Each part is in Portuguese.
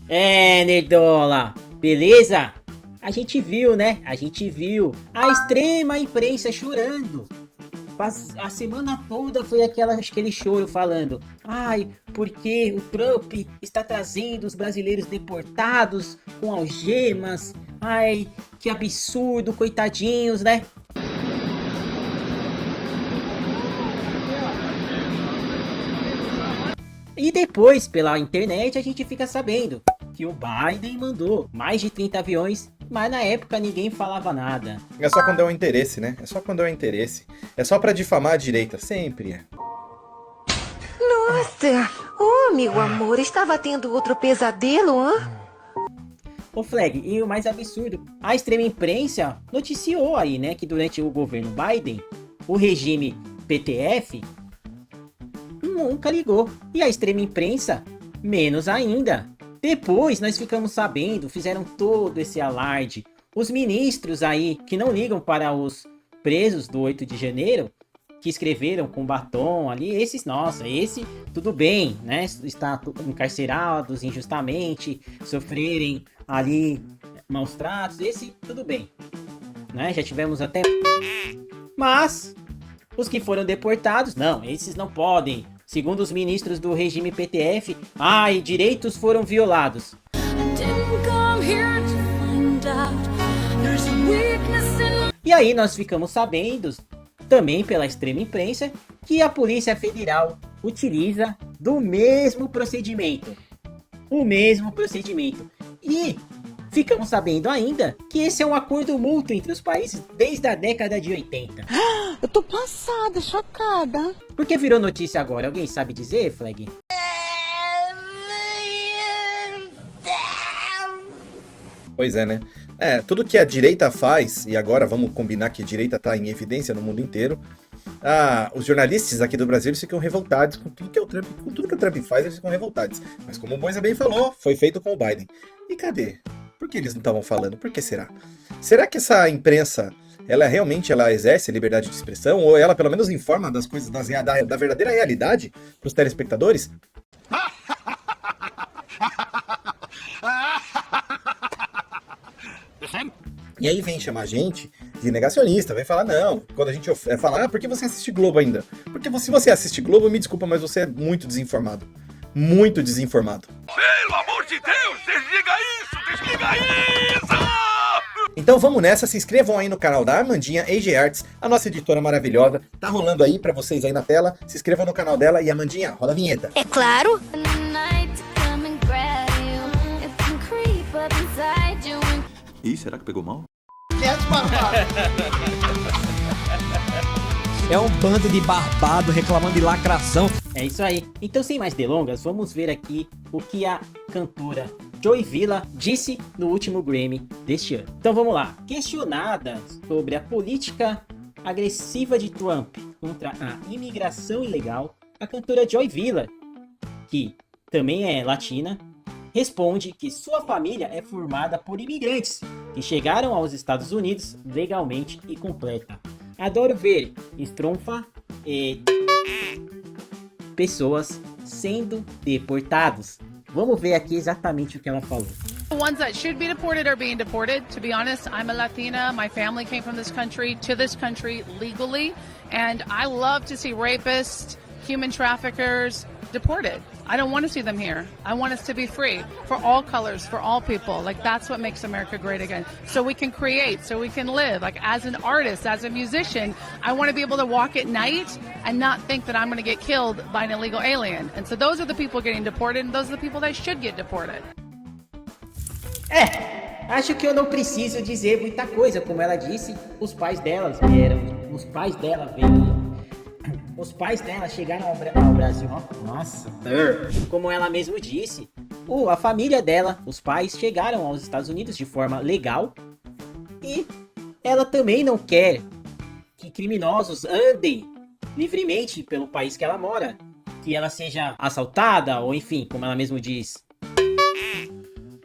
Nerdola, beleza? A gente viu, né? A gente viu a extrema imprensa chorando. A semana toda foi aquele choro falando: ai, porque o Trump está trazendo os brasileiros deportados com algemas. Ai, que absurdo, coitadinhos, né? E depois, pela internet, a gente fica sabendo que o Biden mandou mais de 30 aviões, mas na época ninguém falava nada. É só quando é um interesse, né? É só quando é um interesse. É só pra difamar a direita, sempre é. Nossa! Oh, meu amor, estava tendo outro pesadelo, hã? Ô Flag, e o mais absurdo, a extrema imprensa noticiou aí, né, que durante o governo Biden, o regime PTF nunca ligou. E a extrema imprensa, menos ainda. Depois nós ficamos sabendo, fizeram todo esse alarde. Os ministros aí, que não ligam para os presos do 8 de janeiro, que escreveram com batom ali, esse tudo bem, né? Está encarcerados injustamente, sofrerem ali maus tratos, esse tudo bem, né? Já tivemos até... Mas os que foram deportados, não, esses não podem. Segundo os ministros do regime PTF, direitos foram violados. E aí nós ficamos sabendo, também pela extrema imprensa, que a Polícia Federal utiliza do mesmo procedimento. O mesmo procedimento. E ficamos sabendo ainda que esse é um acordo mútuo entre os países desde a década de 80. Eu tô passada, chocada. Por que virou notícia agora? Alguém sabe dizer, Flag? Pois é, né? Tudo que a direita faz, e agora vamos combinar que a direita tá em evidência no mundo inteiro, os jornalistas aqui do Brasil eles ficam revoltados com tudo que o Trump faz, eles ficam revoltados. Mas como o Moisa bem falou, foi feito com o Biden. E cadê? Por que eles não estavam falando? Por que será? Será que essa imprensa, ela realmente exerce a liberdade de expressão? Ou ela pelo menos informa das coisas, da verdadeira realidade para os telespectadores? E aí vem chamar a gente de negacionista, vem falar, não, quando a gente falar, por que você assiste Globo ainda? Porque se você assiste Globo, me desculpa, mas você é muito desinformado. Muito desinformado. Pelo amor de Deus, desliga isso! Então vamos nessa, se inscrevam aí no canal da Amandinha AG Arts, a nossa editora maravilhosa. Tá rolando aí pra vocês aí na tela, se inscrevam no canal dela e Amandinha, roda a vinheta. É claro! Ih, será que pegou mal? É um bando de barbado reclamando de lacração. É isso aí. Então, sem mais delongas, vamos ver aqui o que a cantora Joy Villa disse no último Grammy deste ano. Então vamos lá. Questionada sobre a política agressiva de Trump contra a imigração ilegal, a cantora Joy Villa, que também é latina, responde que sua família é formada por imigrantes que chegaram aos Estados Unidos legalmente e completa. Adoro ver estronfa e pessoas sendo deportados. Vamos ver aqui exatamente o que ela falou. The ones that should be deported are being deported. To be honest, I'm a Latina. My family came from this country to this country legally. And I love to see rapists, human traffickers deported. I don't want to see them here. I want us to be free for all colors, for all people. Like, that's what makes America great again. So we can create, so we can live. Like, as an artist, as a musician, I want to be able to walk at night and not think that I'm going to get killed by an illegal alien. And so those are the people getting deported, and those are the people that should get deported. Acho que eu não preciso dizer muita coisa. Como ela disse, os pais dela vieram. Os pais dela veio. Os pais dela chegaram ao Brasil. Nossa. Como ela mesmo disse, a família dela, os pais, chegaram aos Estados Unidos de forma legal. E ela também não quer que criminosos andem livremente pelo país que ela mora. Que ela seja assaltada, ou enfim, como ela mesmo diz,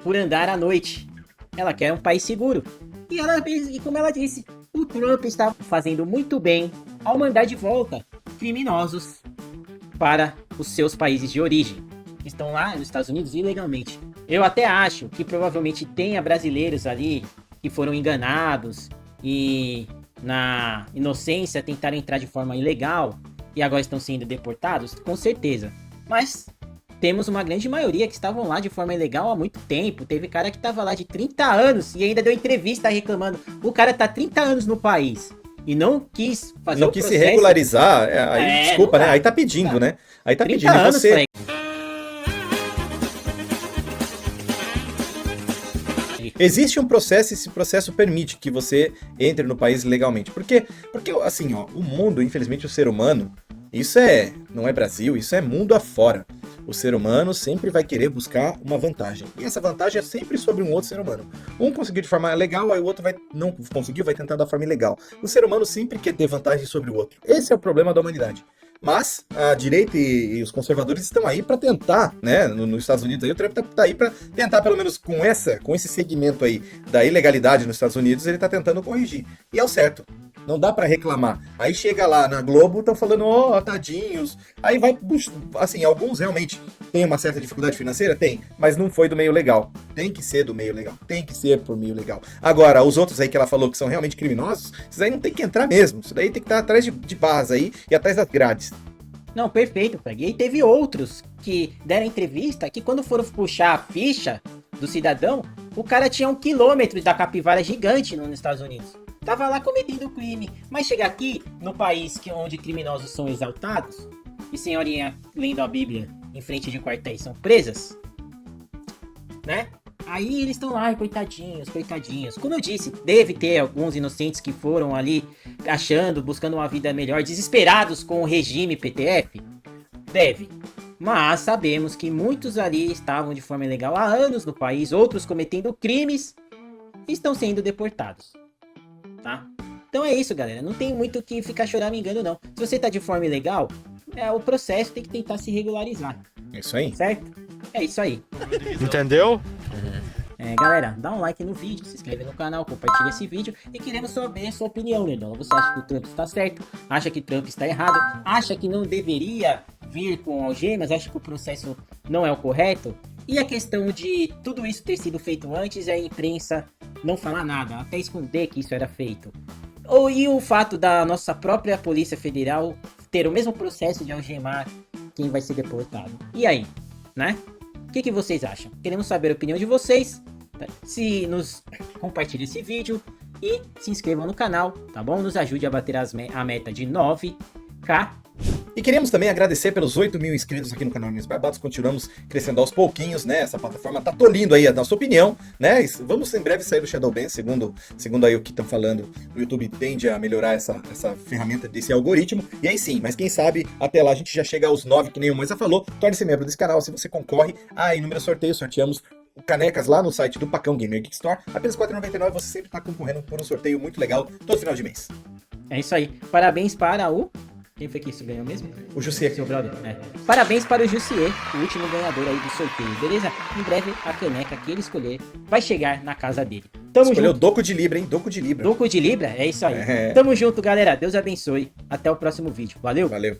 por andar à noite. Ela quer um país seguro. E como ela disse, o Trump está fazendo muito bem ao mandar de volta criminosos para os seus países de origem. Estão lá nos Estados Unidos ilegalmente. Eu até acho que provavelmente tenha brasileiros ali que foram enganados e na inocência tentaram entrar de forma ilegal e agora estão sendo deportados, com certeza. Mas temos uma grande maioria que estavam lá de forma ilegal há muito tempo. Teve cara que estava lá de 30 anos e ainda deu entrevista reclamando. O cara tá 30 anos no país e não quis fazer Não o quis se processo. regularizar, aí, desculpa, não né? dá. Aí tá pedindo, né? Aí tá 30 pedindo. E anos, você, Frank. existe um processo, esse processo permite que você entre no país legalmente. Porque assim, ó, o mundo, infelizmente, o ser humano, não é Brasil, isso é mundo afora. O ser humano sempre vai querer buscar uma vantagem. E essa vantagem é sempre sobre um outro ser humano. Um conseguiu de forma legal, aí o outro não conseguiu, vai tentar da forma ilegal. O ser humano sempre quer ter vantagem sobre o outro. Esse é o problema da humanidade. Mas a direita e os conservadores estão aí para tentar, né? Nos Estados Unidos aí, o Trump tá aí para tentar, pelo menos com esse segmento aí da ilegalidade nos Estados Unidos, ele tá tentando corrigir. E é o certo. Não dá para reclamar. Aí chega lá na Globo, estão falando, tadinhos. Aí vai, assim, alguns realmente têm uma certa dificuldade financeira? Tem, mas não foi do meio legal. Tem que ser do meio legal. Tem que ser por meio legal. Agora, os outros aí que ela falou que são realmente criminosos, esses aí não tem que entrar mesmo. Isso daí tem que estar atrás de barras aí e atrás das grades. Não, perfeito, Frank. E teve outros que deram entrevista que quando foram puxar a ficha do cidadão, o cara tinha 1 quilômetro da capivara gigante nos Estados Unidos. Tava lá cometendo crime. Mas chega aqui, no país onde criminosos são exaltados, e senhorinha lendo a Bíblia em frente de quartéis são presas, né? Aí eles estão lá, coitadinhos. Como eu disse, deve ter alguns inocentes que foram ali buscando uma vida melhor, desesperados com o regime PTF. Deve. Mas sabemos que muitos ali estavam de forma ilegal há anos no país, outros cometendo crimes e estão sendo deportados. Tá? Então é isso, galera. Não tem muito o que ficar choramingando, não. Se você tá de forma ilegal, o processo tem que tentar se regularizar. É isso aí. Certo? É isso aí. Entendeu? Galera, dá um like no vídeo, se inscreve no canal, compartilha esse vídeo e queremos saber a sua opinião, Nerdola. Você acha que o Trump está certo? Acha que o Trump está errado? Acha que não deveria vir com algemas? Acha que o processo não é o correto? E a questão de tudo isso ter sido feito antes e a imprensa não falar nada, até esconder que isso era feito? E o fato da nossa própria Polícia Federal ter o mesmo processo de algemar quem vai ser deportado? E aí, né? O que vocês acham? Queremos saber a opinião de vocês. Se nos compartilhe esse vídeo e se inscrevam no canal, tá bom? Nos ajude a bater a meta de 9k. E queremos também agradecer pelos 8.000 inscritos aqui no canal News Barbados. Continuamos crescendo aos pouquinhos, né? Essa plataforma tá tolindo aí a nossa opinião, né? Vamos em breve sair do Shadowban, segundo aí o que estão falando. O YouTube tende a melhorar essa ferramenta desse algoritmo. E aí sim, mas quem sabe até lá a gente já chega aos 9, que nem o Moisa falou. Torne-se membro desse canal se você concorre a inúmeros sorteios. Sorteamos canecas lá no site do Pacão Gamer Geek Store. Apenas R$ 4,99 você sempre tá concorrendo por um sorteio muito legal todo final de mês. É isso aí. Parabéns para o... Quem foi que isso ganhou mesmo? O Jussier. Seu brother. Parabéns para o Jussier, o último ganhador aí do sorteio, beleza? Em breve a caneca que ele escolher vai chegar na casa dele. Tamo Escolheu junto. Doco de Libra, hein? Doco de Libra. Doco de Libra? É isso aí. Tamo junto, galera. Deus abençoe. Até o próximo vídeo. Valeu. Valeu.